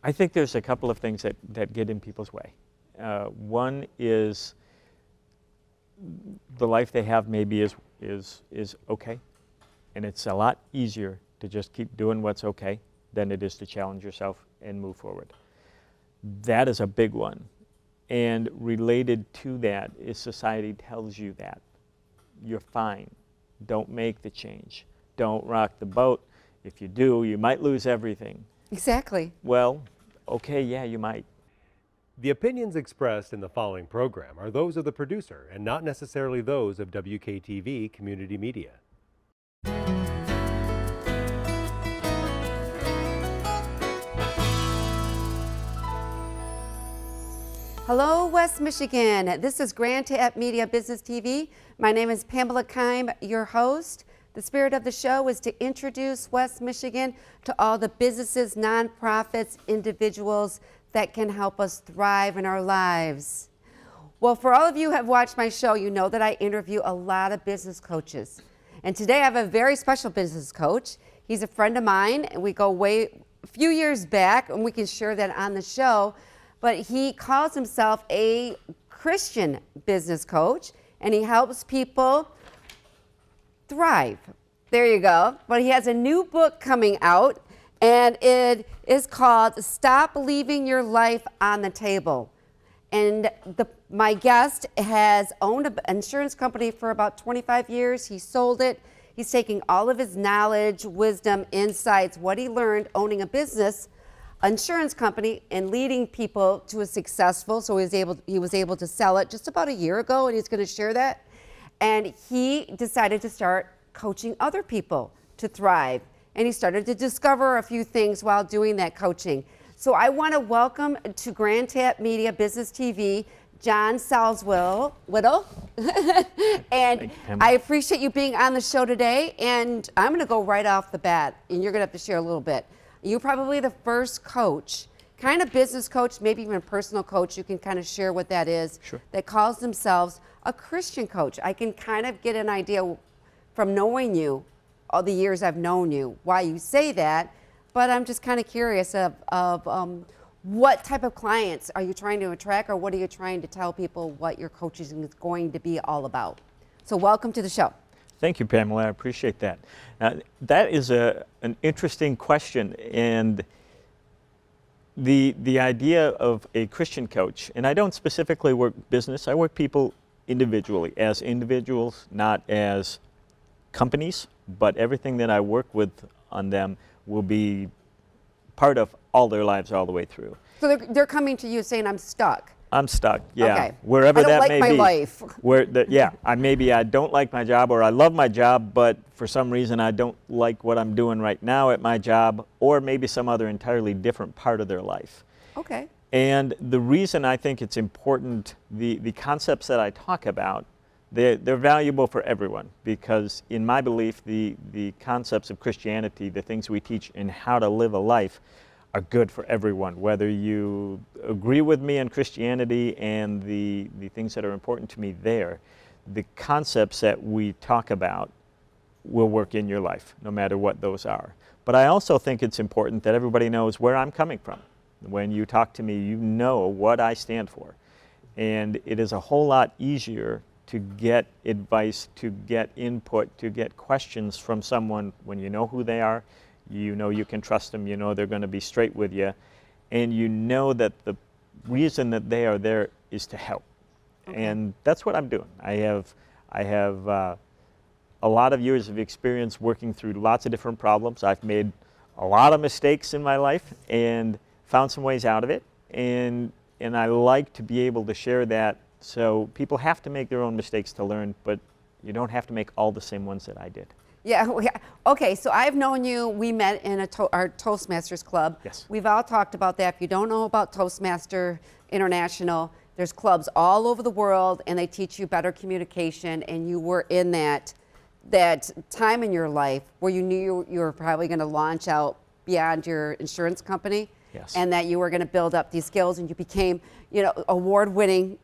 I think there's a couple of things that get in people's way. One is the life they have maybe is okay, and it's a lot easier to just keep doing what's okay than it is to challenge yourself and move forward. That is a big one. And related to that is society tells you that you're fine. Don't make the change. Don't rock the boat. If you do, you might lose everything. Exactly. Well, okay, yeah, you might. The opinions expressed in the following program are those of the producer and not necessarily those of WKTV Community Media. Hello, West Michigan. This is Grand Tap Media Business TV. My name is Pamela Keim, your host. The spirit of the show is to introduce West Michigan to all the businesses, nonprofits, individuals that can help us thrive in our lives. Well, for all of you who have watched my show, you know that I interview a lot of business coaches. And today I have a very special business coach. He's a friend of mine, and we go way a few years back, and we can share that on the show. But he calls himself a Christian business coach, and he helps people thrive. There you go. But he has a new book coming out, and it is called Stop Leaving Your Life on the Table. And my guest has owned an insurance company for about 25 years. He sold it. He's taking all of his knowledge, wisdom, insights, what he learned owning a business, insurance company, and leading people to a successful, so he was able to sell it just about a year ago, and he's going to share that. And he decided to start coaching other people to thrive. And he started to discover a few things while doing that coaching. So I want to welcome to Grand Tap Media Business TV, John Salzwedel. And I appreciate you being on the show today. And I'm going to go right off the bat, and you're going to have to share a little bit. You're probably the first coach, kind of business coach, maybe even personal coach, you can kind of share what that is, Sure. that calls themselves a Christian coach. I can kind of get an idea from knowing you, all the years I've known you, why you say that, but I'm just kind of curious of what type of clients are you trying to attract, or what are you trying to tell people what your coaching is going to be all about? So welcome to the show. Thank you, Pamela. I appreciate that. That is an interesting question, and the idea of a Christian coach, and I don't specifically work business, I work people individually, as individuals, not as companies, but everything that I work with on them will be part of all their lives all the way through. So they're coming to you saying, I'm stuck. I'm stuck, yeah, okay. Wherever that may be. I don't like my life. I don't like my job, or I love my job, but for some reason I don't like what I'm doing right now at my job, or maybe some other entirely different part of their life. Okay. And the reason I think it's important, the concepts that I talk about, they're valuable for everyone, because in my belief, the concepts of Christianity, the things we teach in how to live a life, are good for everyone, whether you agree with me on Christianity and the things that are important to me there. The concepts that we talk about will work in your life, no matter what those are. But I also think it's important that everybody knows where I'm coming from. When you talk to me, you know what I stand for. And it is a whole lot easier to get advice, to get input, to get questions from someone when you know who they are. You know you can trust them, you know they're going to be straight with you, and you know that the reason that they are there is to help. Okay. And that's what I'm doing. I have a lot of years of experience working through lots of different problems. I've made a lot of mistakes in my life and found some ways out of it, and I like to be able to share that. So people have to make their own mistakes to learn, but you don't have to make all the same ones that I did. Yeah. Okay. So I've known you. We met in our Toastmasters club. Yes. We've all talked about that. If you don't know about Toastmaster International, there's clubs all over the world, and they teach you better communication. And you were in that time in your life where you knew you were probably going to launch out beyond your insurance company. Yes. And that you were going to build up these skills, and you became, award-winning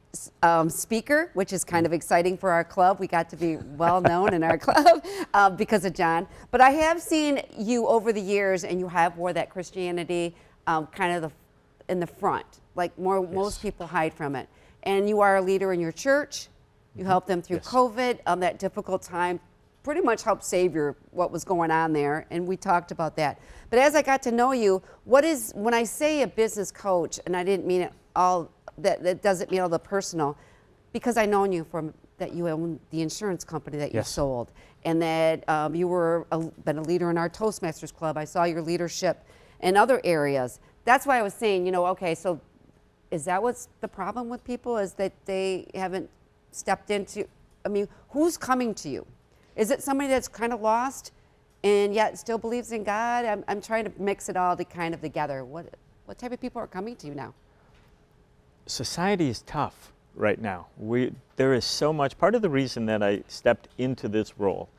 speaker, which is kind of exciting for our club. We got to be well known in our club because of John. But I have seen you over the years, and you have wore that Christianity kind of in the front, like most people hide from it. And you are a leader in your church. You helped them through COVID, that difficult time, pretty much helped save what was going on there, and we talked about that. But as I got to know you, when I say a business coach, and I didn't mean it all, that doesn't mean all the personal, because I known you from that you own the insurance company that you sold, and that you were been a leader in our Toastmasters Club. I saw your leadership in other areas. That's why I was saying, okay, so is that what's the problem with people, is that they haven't stepped into, I mean, who's coming to you? Is it somebody that's kind of lost and yet still believes in God? I'm trying to mix it all together. What type of people are coming to you now? Society is tough right now. There is so much. Part of the reason that I stepped into this role,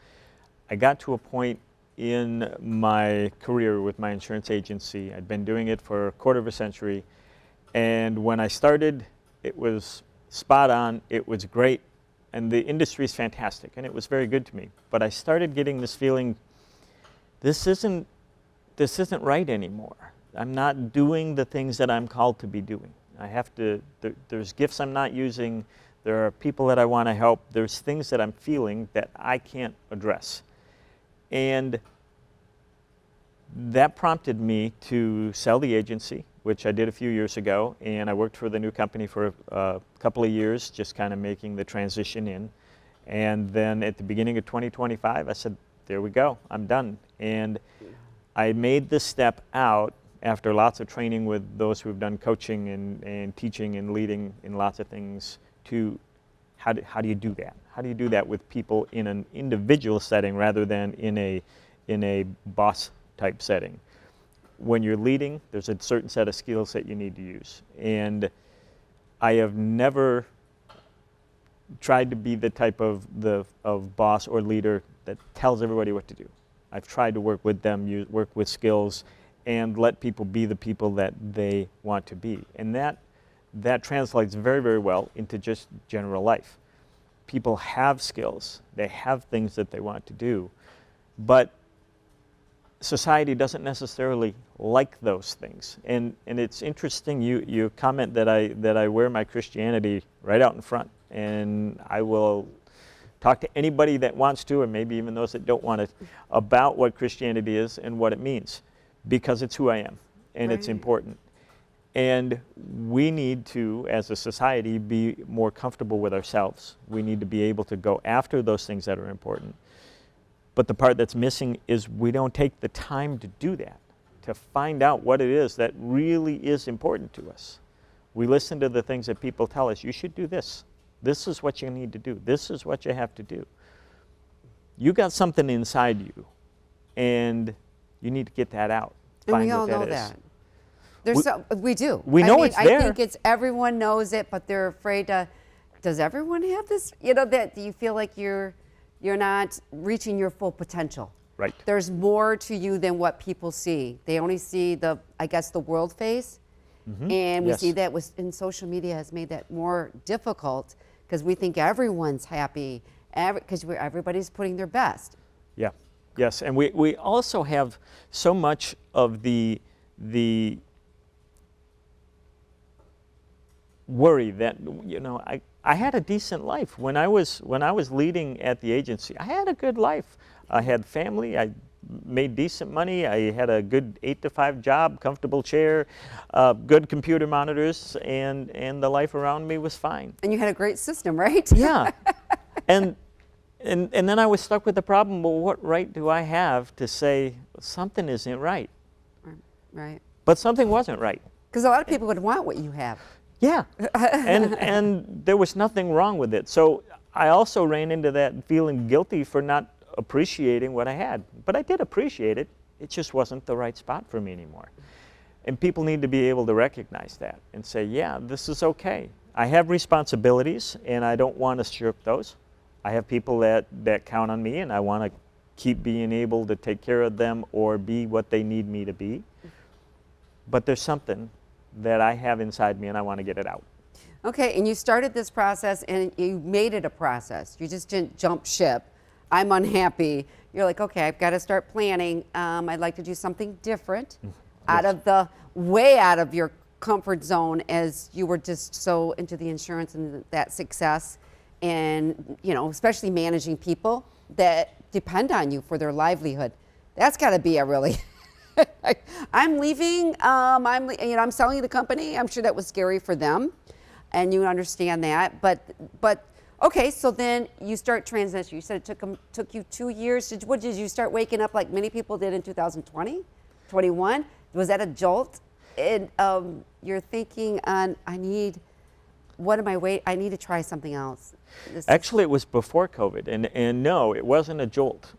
I got to a point in my career with my insurance agency. I'd been doing it for a quarter of a century, and when I started, it was spot on. It was great. And the industry is fantastic, and it was very good to me. But I started getting this feeling, this isn't right anymore. I'm not doing the things that I'm called to be doing. I have to, there's gifts I'm not using, there are people that I want to help, there's things that I'm feeling that I can't address. And that prompted me to sell the agency, which I did a few years ago, and I worked for the new company for a couple of years, just kind of making the transition in. And then at the beginning of 2025, I said, there we go, I'm done. And I made this step out after lots of training with those who have done coaching and teaching and leading in lots of things, to how do you do that? How do you do that with people in an individual setting rather than in a boss type setting? When you're leading, there's a certain set of skills that you need to use. And I have never tried to be the type of boss or leader that tells everybody what to do. I've tried to work with them, work with skills, and let people be the people that they want to be. And that translates very, very well into just general life. People have skills, they have things that they want to do, but society doesn't necessarily like those things. And it's interesting, you comment that I wear my Christianity right out in front, and I will talk to anybody that wants to, or maybe even those that don't want to, about what Christianity is and what it means, because it's who I am, and it's important. And we need to, as a society, be more comfortable with ourselves. We need to be able to go after those things that are important. But the part that's missing is we don't take the time to do that, to find out what it is that really is important to us. We listen to the things that people tell us, you should do this. This is what you need to do. This is what you have to do. You got something inside you, and you need to get that out. And we all know that. We do. We know it's there. I think everyone knows it, but they're afraid to, does everyone have this? That you feel like you're not reaching your full potential. Right. There's more to you than what people see. They only see the world face. Mm-hmm. And we see that in social media has made that more difficult, because we think everyone's happy, because everybody's putting their best. Yeah. Yes. And we also have so much of the worry that, I had a decent life when I was leading at the agency. I had a good life. I had family. I made decent money. I had a good 8-to-5 job, comfortable chair, good computer monitors, and the life around me was fine. And you had a great system, right? Yeah. And then I was stuck with the problem. Well, what right do I have to say something isn't right? Right. But something wasn't right. Because a lot of people would want what you have. Yeah, and there was nothing wrong with it. So I also ran into that feeling guilty for not appreciating what I had. But I did appreciate it. It just wasn't the right spot for me anymore. And people need to be able to recognize that and say, yeah, this is okay. I have responsibilities, and I don't want to shirk those. I have people that count on me, and I want to keep being able to take care of them or be what they need me to be. But there's something that I have inside me, and I want to get it out. Okay, and you started this process, and you made it a process. You just didn't jump ship. I'm unhappy. You're like, okay, I've got to start planning. I'd like to do something different, out of your comfort zone as you were just so into the insurance and that success, and especially managing people that depend on you for their livelihood. That's got to be a really I'm leaving, I'm selling the company. I'm sure that was scary for them, and you understand that. But okay, so then you start transition. You said it took you 2 years. Did you start waking up like many people did in 2020, 21? Was that a jolt? And you're thinking on, I need to try something else. Actually, it was before COVID, and no, it wasn't a jolt.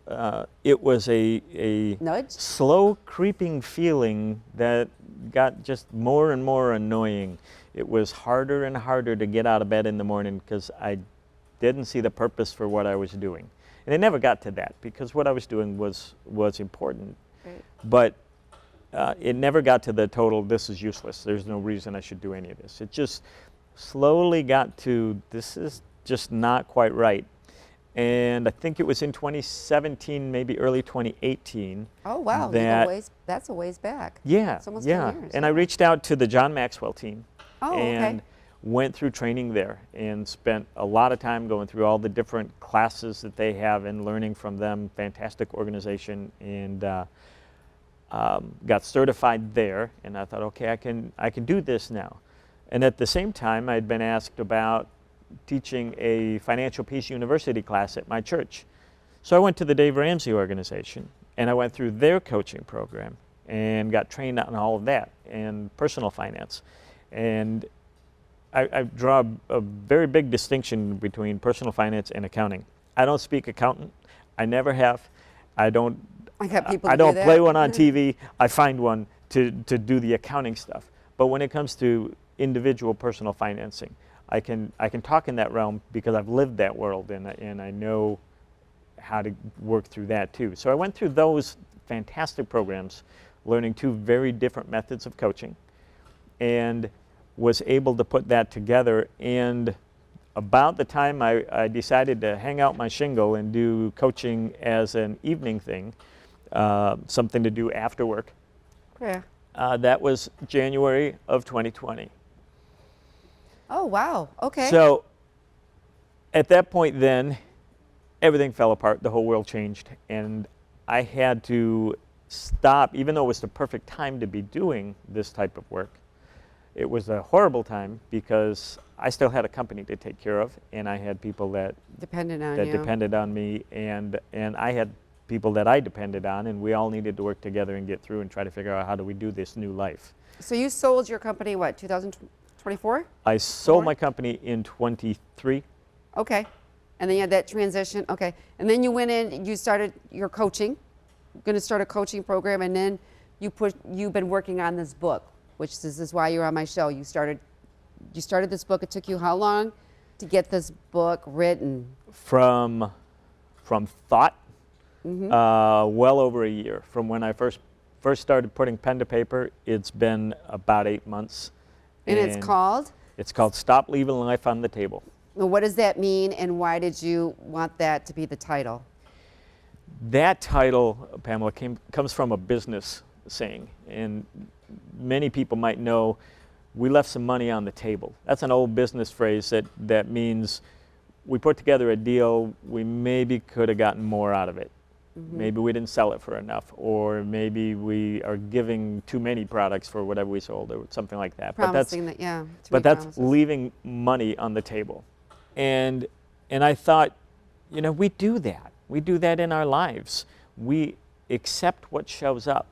It was a nudge? Slow creeping feeling that got just more and more annoying. It was harder and harder to get out of bed in the morning because I didn't see the purpose for what I was doing. And it never got to that because what I was doing was important. Right. But it never got to the total, this is useless, there's no reason I should do any of this. It just slowly got to, this is just not quite right. And I think it was in 2017, maybe early 2018. Oh, wow. That's a ways back. Yeah, It's almost yeah. 10 years. And I reached out to the John Maxwell team. Oh, and okay. went through training there and spent a lot of time going through all the different classes that they have and learning from them. Fantastic organization, and got certified there. And I thought, okay, I can do this now. And at the same time, I'd been asked about teaching a Financial Peace University class at my church. So I went to the Dave Ramsey organization, and I went through their coaching program and got trained on all of that and personal finance. And I draw a very big distinction between personal finance and accounting. I don't speak accountant. I never have. I don't play one on TV. I find one to do the accounting stuff. But when it comes to individual personal financing, I can talk in that realm because I've lived that world, and I know how to work through that too. So I went through those fantastic programs, learning 2 very different methods of coaching, and was able to put that together. And about the time I decided to hang out my shingle and do coaching as an evening thing, something to do after work, Yeah. that was January of 2020. Oh, wow. Okay. So at that point then, everything fell apart, the whole world changed, and I had to stop, even though it was the perfect time to be doing this type of work. It was a horrible time because I still had a company to take care of, and I had people that depended on me, and I had people that I depended on, and we all needed to work together and get through and try to figure out how do we do this new life. So you sold your company, what, 2024? I sold my company in 23. Okay. And then you had that transition. Okay. And then you went in, you started your coaching, going to start a coaching program, and then you've been working on this book, which this is why you're on my show. You started this book. It took you how long to get this book written? From thought, well over a year. From when I first started putting pen to paper, it's been about 8 months. And it's called? It's called Stop Leaving Life on the Table. Well, what does that mean, and why did you want that to be the title? That title, Pamela, comes from a business saying, and many people might know, we left some money on the table. That's an old business phrase that means we put together a deal, we maybe could have gotten more out of it. Maybe we didn't sell it for enough, or maybe we are giving too many products for whatever we sold, or something like that. Promising but that's leaving money on the table. And I thought, we do that. We do that in our lives. We accept what shows up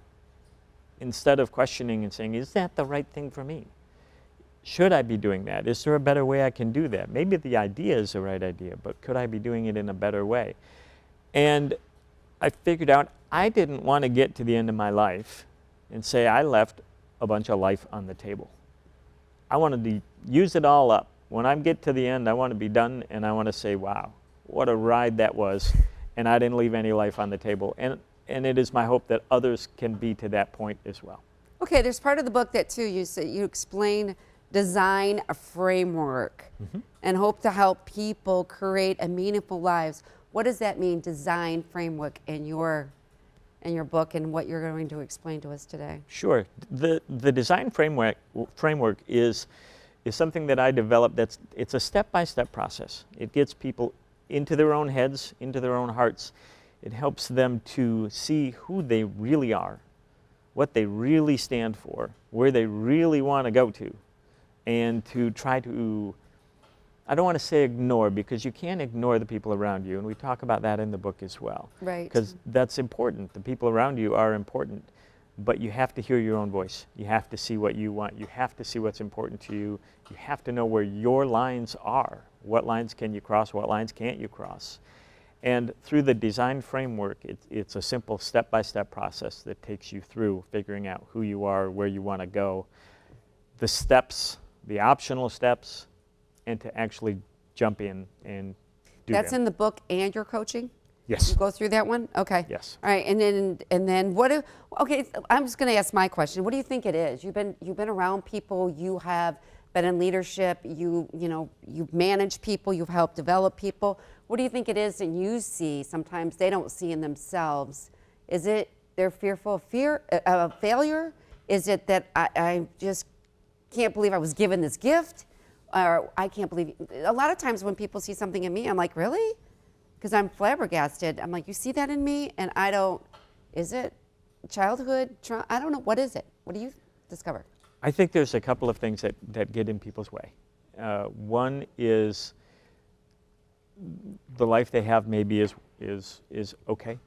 instead of questioning and saying, is that the right thing for me? Should I be doing that? Is there a better way I can do that? Maybe the idea is the right idea, but could I be doing it in a better way? And I figured out I didn't want to get to the end of my life and say I left a bunch of life on the table. I wanted to use it all up. When I get to the end, I want to be done, and I want to say, wow, what a ride that was, and I didn't leave any life on the table. And it is my hope that others can be to that point as well. Okay, there's part of the book that too, you explain design a framework and hope to help people create a meaningful lives. What does that mean, design framework, in your in your book and what you're going to explain to us today. Sure. The design framework is something that I developed. It's a step-by-step process. It gets people into their own heads, into their own hearts. It helps them to see who they really are, what they really stand for, where they really want to go to, and to try to, I don't want to say ignore, because you can't ignore the people around you, and we talk about that in the book as well. Right. Because that's important. The people around you are important, but you have to hear your own voice. You have to see what you want. You have to see what's important to you. You have to know where your lines are. What lines can you cross? What lines can't you cross? And through the design framework, it's a simple step-by-step process that takes you through figuring out who you are, where you want to go, the steps, the optional steps, and to actually jump in and do That's them. in the book and your coaching? Yes. You go through that one? Okay. Yes. All right, and then what do, okay, I'm just going to ask my question. What do you think it is? You've been around people, you have been in leadership, you've managed people, you've helped develop people. What do you think it is that you see sometimes they don't see in themselves? Is it they're fearful of failure? Is it that I just can't believe I was given this gift? Or I can't believe, a lot of times when people see something in me, I'm like, really? Because I'm flabbergasted. I'm like, you see that in me? And I don't, is it childhood trauma? I don't know, what is it? What do you discover? I think there's a couple of things that get in people's way. One is the life they have maybe is okay,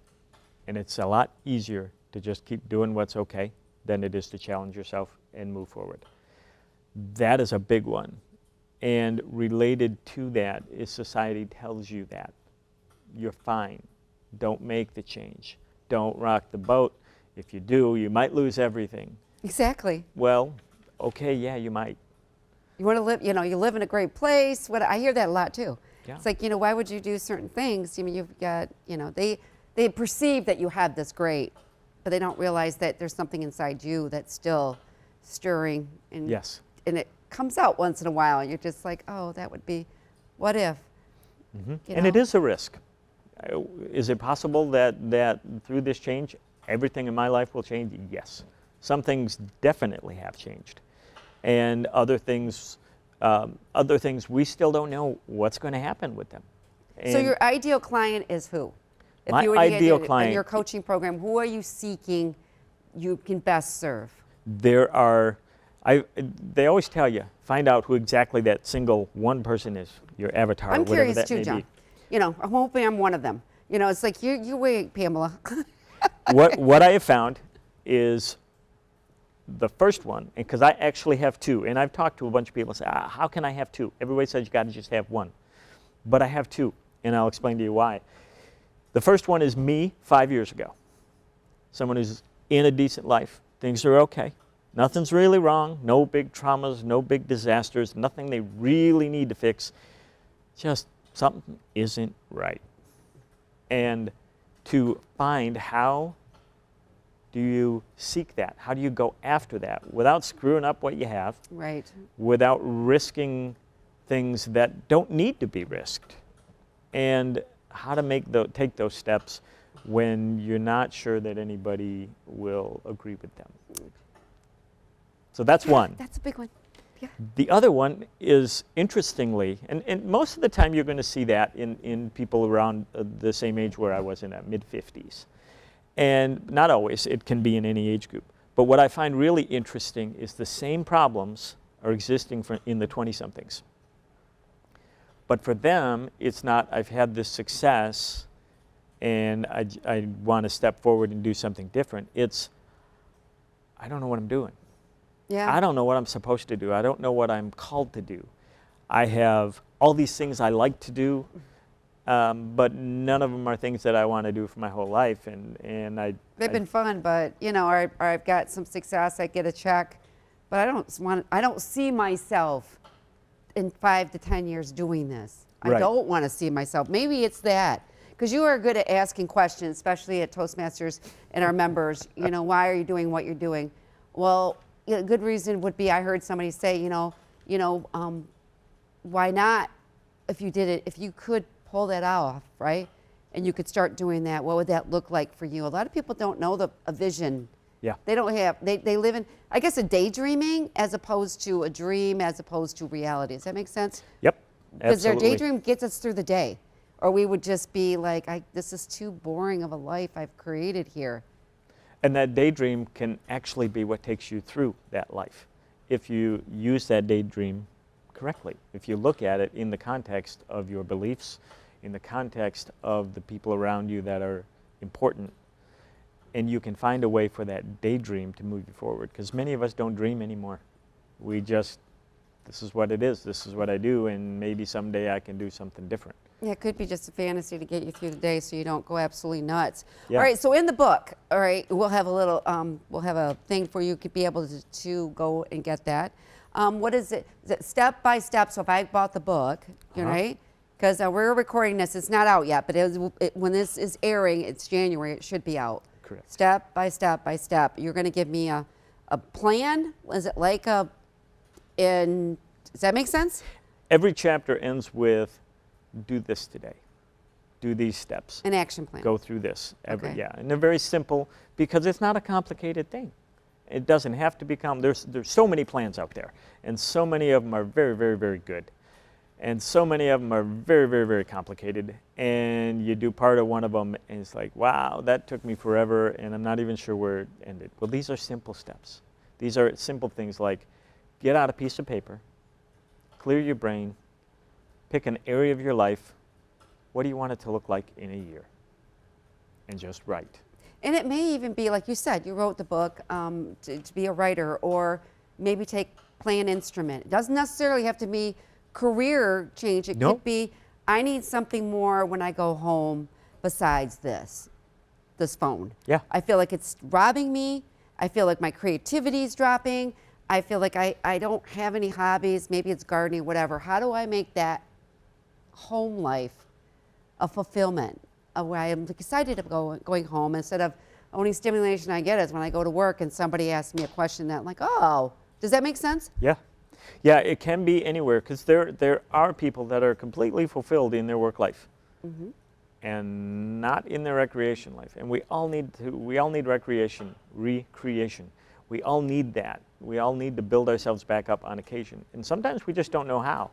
and it's a lot easier to just keep doing what's okay than it is to challenge yourself and move forward. That is a big one. And related to that is society tells you that. You're fine. Don't make the change. Don't rock the boat. If you do, you might lose everything. Exactly. Well, okay, yeah, you might. You want to live, you live in a great place. I hear that a lot too. Yeah. It's like, why would you do certain things? I mean, you've got, they perceive that you have this great, but they don't realize that there's something inside you that's still stirring. And, Yes. And it comes out once in a while, and you're just like, oh, that would be, what if? Mm-hmm. And it is a risk. Is it possible that through this change, everything in my life will change? Yes. Some things definitely have changed. And other things we still don't know what's going to happen with them. So your ideal client is who? If My you were ideal in client, your coaching program, who are you seeking you can best serve? They always tell you, find out who exactly that single one person is, your avatar, I'm whatever curious that too, may John. be. I'm hoping I'm one of them. It's like you wait, Pamela. What I have found is the first one, because I actually have two, and I've talked to a bunch of people and say, how can I have two? Everybody says you got to just have one. But I have two, and I'll explain to you why. The first one is me 5 years ago. Someone who's in a decent life. Things are okay. Nothing's really wrong. No big traumas, no big disasters, nothing they really need to fix. Just something isn't right. And to find how do you seek that? How do you go after that without screwing up what you have? Right. Without risking things that don't need to be risked. And how to take those steps when you're not sure that anybody will agree with them. So that's one. That's a big one. Yeah. The other one is, interestingly, and most of the time you're going to see that in people around the same age where I was in that mid-50s. And not always, it can be in any age group. But what I find really interesting is the same problems are existing in the 20-somethings. But for them, it's not, I've had this success and I want to step forward and do something different. It's, I don't know what I'm doing. Yeah. I don't know what I'm supposed to do. I don't know what I'm called to do. I have all these things I like to do, but none of them are things that I want to do for my whole life. They've been fun, but or I've got some success. I get a check, but I don't see myself in 5 to 10 years doing this. Right. I don't want to see myself. Maybe it's that. Because you are good at asking questions, especially at Toastmasters and our members. Why are you doing what you're doing? Well, a good reason would be, I heard somebody say, why not? If you did it, if you could pull that off, right? and you could start doing that, what would that look like for you? A lot of people don't know a vision. Yeah. They don't have, they live in, I guess, a daydreaming as opposed to a dream, as opposed to reality. Does that make sense? Yep. Because their Absolutely. daydream gets us through the day. Or we would just be like, this is too boring of a life I've created here. And that daydream can actually be what takes you through that life if you use that daydream correctly. If you look at it in the context of your beliefs, in the context of the people around you that are important, and you can find a way for that daydream to move you forward. Because many of us don't dream anymore. We just, this is what it is, this is what I do, and maybe someday I can do something different. Yeah, it could be just a fantasy to get you through the day so you don't go absolutely nuts. Yeah. All right, so in the book, all right, we'll have a little, we'll have a thing for you to be able to go and get that. What is it? Is it step by step? So if I bought the book, right? Because we're recording this, it's not out yet, but when this is airing, it's January, it should be out. Correct. Step by step by step. You're going to give me a plan? Is it like does that make sense? Every chapter ends with, do this today. Do these steps. An action plan. Go through this. Okay. Yeah, and they're very simple because it's not a complicated thing. It doesn't have to become, there's so many plans out there, and so many of them are very, very, very good. And so many of them are very, very, very complicated, and you do part of one of them, and it's like, wow, that took me forever, and I'm not even sure where it ended. Well, these are simple steps. These are simple things like get out a piece of paper, clear your brain, pick an area of your life. What do you want it to look like in a year? And just write. And it may even be, like you said, you wrote the book to be a writer, or maybe play an instrument. It doesn't necessarily have to be career change. It Nope. could be, I need something more when I go home besides this phone. Yeah. I feel like it's robbing me. I feel like my creativity is dropping. I feel like I don't have any hobbies. Maybe it's gardening, whatever. How do I make that home life a fulfillment of where I am excited of going home, instead of only stimulation I get is when I go to work and somebody asks me a question that I'm like, oh, does that make sense? Yeah. Yeah, it can be anywhere, because there are people that are completely fulfilled in their work life and not in their recreation life. And we all need recreation. We all need that. We all need to build ourselves back up on occasion. And sometimes we just don't know how.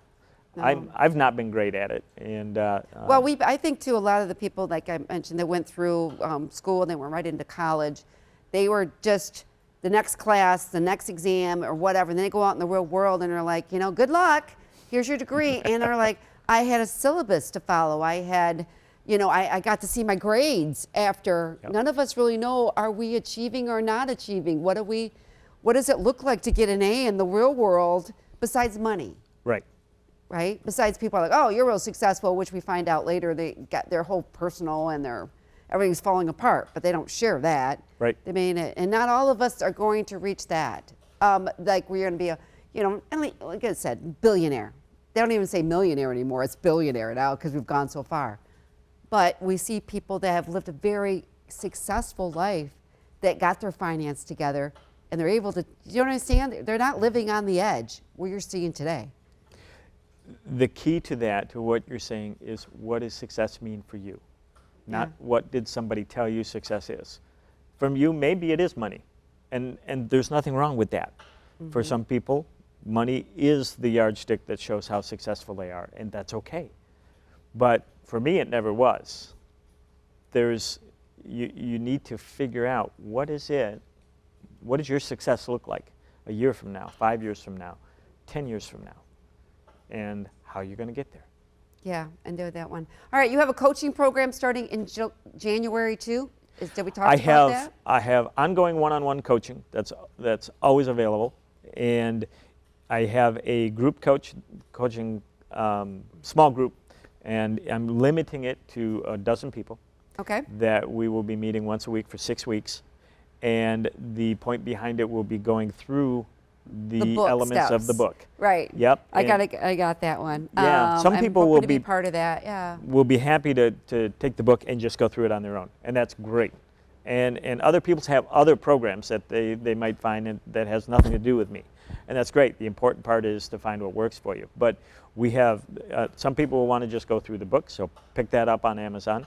No. I've not been great at it. And Well, I think too, a lot of the people, like I mentioned, that went through school and they went right into college, they were just the next class, the next exam, or whatever. And then they go out in the real world and they're like, good luck. Here's your degree. And they're like, I had a syllabus to follow. I had, I got to see my grades after. Yep. None of us really know, are we achieving or not achieving? What does it look like to get an A in the real world besides money? right. Right? Besides, people are like, oh, you're real successful, which we find out later they got their whole personal and everything's falling apart, but they don't share that. Right. I mean, and not all of us are going to reach that. Like we're going to be like I said, billionaire. They don't even say millionaire anymore. It's billionaire now because we've gone so far. But we see people that have lived a very successful life that got their finance together, and they're able to, you understand? They're not living on the edge where you're seeing today. The key to that, to what you're saying, is what does success mean for you? Not what did somebody tell you success is. From you, maybe it is money. And there's nothing wrong with that. For some people, money is the yardstick that shows how successful they are, and that's okay. But for me, it never was. You need to figure out, what does your success look like a year from now, 5 years from now, 10 years from now, and how you're going to get there. Yeah, and do that one. All right, you have a coaching program starting in January too? Did we talk about that? I have ongoing one-on-one coaching that's always available, and I have a group coaching small group, and I'm limiting it to a dozen people. Okay. That we will be meeting once a week for 6 weeks, and the point behind it will be going through the book elements steps. of the book. Right. Yep. I got that one. Yeah. Some people will be part of that. Yeah. will be happy to take the book and just go through it on their own, and that's great. And other people have other programs that they might find that has nothing to do with me. And that's great. The important part is to find what works for you. But we have, some people will want to just go through the book, so pick that up on Amazon.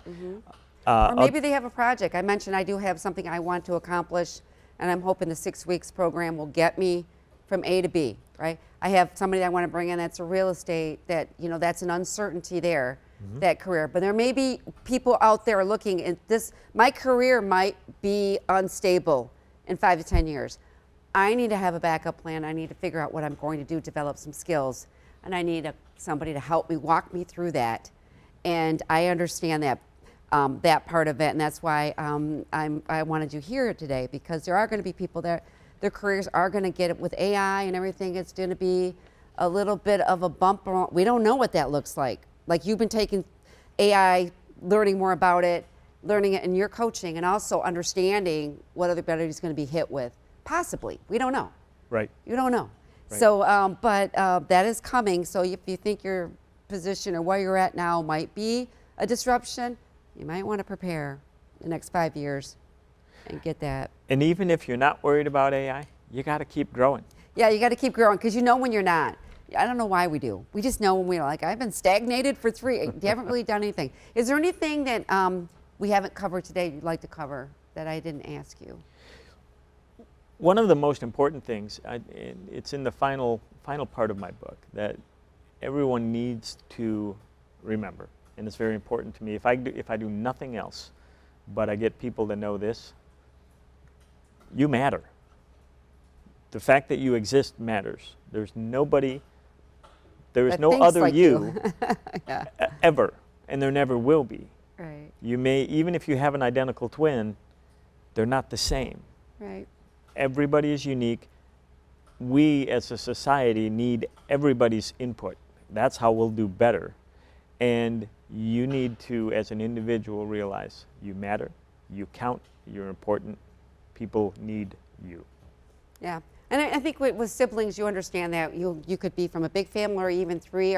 Or maybe they have a project. I mentioned I do have something I want to accomplish, and I'm hoping the 6 weeks program will get me from A to B, right? I have somebody I want to bring in that's a real estate that, that's an uncertainty there, that career. But there may be people out there looking at this. My career might be unstable in 5 to 10 years. I need to have a backup plan. I need to figure out what I'm going to do, develop some skills, and I need somebody to help me, walk me through that. And I understand that. That part of it, and that's why I wanted you here today, because there are going to be people that their careers are going to get it with AI and everything. It's going to be a little bit of a bump. We don't know what that looks like. Like, you've been taking AI, learning more about it, learning it in your coaching, and also understanding what everybody's going to be hit with. Possibly, we don't know. Right. You don't know. Right. So, but that is coming. So if you think your position or where you're at now might be a disruption, you might want to prepare the next 5 years and get that. And even if you're not worried about AI, you got to keep growing. Yeah, you got to keep growing, because when you're not. I don't know why we do. We just know when we're like, I've been stagnated for 3. You haven't really done anything. Is there anything that we haven't covered today you'd like to cover that I didn't ask you? One of the most important things, it's in the final part of my book, that everyone needs to remember, and it's very important to me. If I do nothing else, but I get people to know this, you matter. The fact that you exist matters. There is no other like you Yeah. ever, and there never will be. Right. You may, even if you have an identical twin, they're not the same. Right. Everybody is unique. We as a society need everybody's input. That's how we'll do better. And you need to, as an individual, realize you matter, you count, you're important. People need you. Yeah. And I think with siblings, you understand that you could be from a big family or even 3,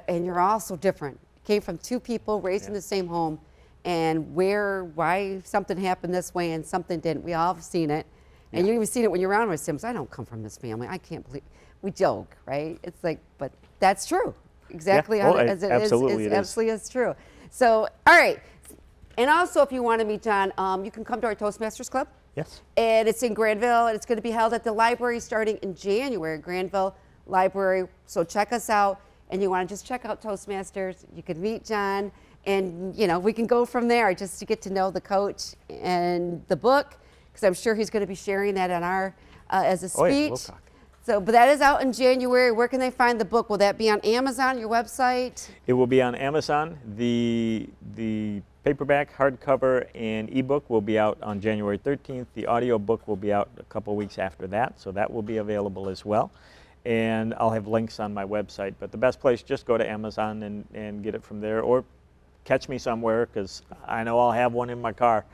and you're all so different. Came from 2 people raised in the same home, and why something happened this way and something didn't. We all have seen it. And you even seen it when you're around with siblings. I don't come from this family. I can't believe. We joke, right? It's like, but that's true. Exactly Yeah. as it Absolutely is. it is. Absolutely is true. So, all right. And also, if you want to meet John, you can come to our Toastmasters Club. Yes. And it's in Grandville, and it's going to be held at the library starting in January, Grandville Library. So check us out, and you want to just check out Toastmasters. You can meet John, and we can go from there just to get to know the coach and the book, because I'm sure he's going to be sharing that on our as a speech. Oh, yeah, we'll talk. So, but that is out in January. Where can they find the book? Will that be on Amazon, your website? It will be on Amazon. The paperback, hardcover, and ebook will be out on January 13th. The audio book will be out a couple weeks after that, so that will be available as well. And I'll have links on my website. But the best place, just go to Amazon and get it from there, or catch me somewhere, because I know I'll have one in my car.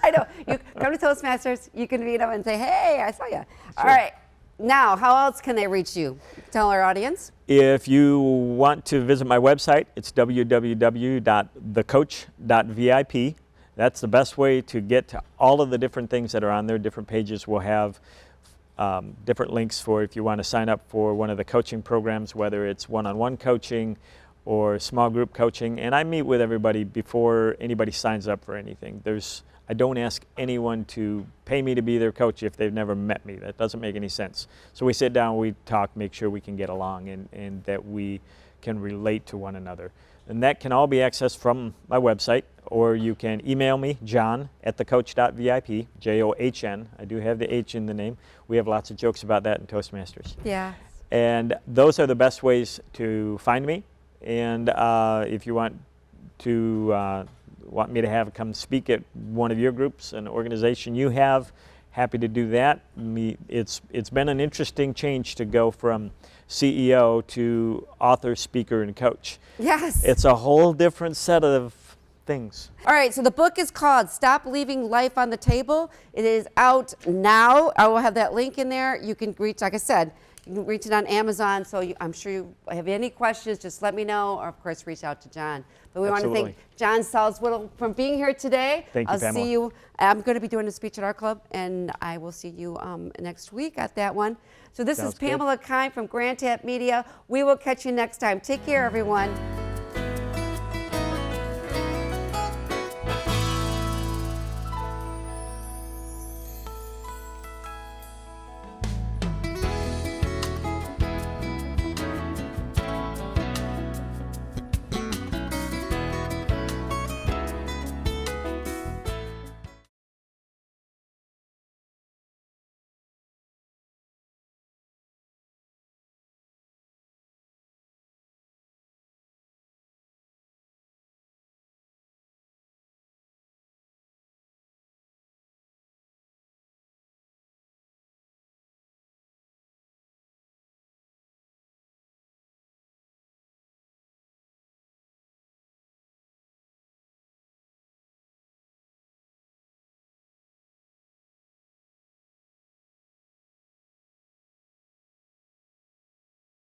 I know. You come to Toastmasters, you can meet them and say, hey, I saw you. Sure. All right. Now, how else can they reach you? Tell our audience. If you want to visit my website, it's www.thecoach.vip. That's the best way to get to all of the different things that are on there. Different pages will have different links for if you want to sign up for one of the coaching programs, whether it's one-on-one coaching or small group coaching. And I meet with everybody before anybody signs up for anything. I don't ask anyone to pay me to be their coach if they've never met me. That doesn't make any sense. So we sit down, we talk, make sure we can get along and that we can relate to one another. And that can all be accessed from my website, or you can email me, john@thecoach.vip, John. I do have the H in the name. We have lots of jokes about that in Toastmasters. Yeah. And those are the best ways to find me. And if you want me to come speak at one of your groups, an organization you have, happy to do that. It's been an interesting change to go from CEO to author, speaker, and coach. Yes. It's a whole different set of things. All right, so the book is called Stop Leaving Life on the Table. It is out now. I will have that link in there. You can reach, like I said, You can reach it on Amazon, so I'm sure you have any questions, just let me know, or of course reach out to John. But we want to thank John Salzwedel for being here today. Thank you, I'll Pamela. see you. I'm going to be doing a speech at our club, and I will see you next week at that one. So this is Sounds good. Pamela Kime from Grandville Media. We will catch you next time. Take care, everyone.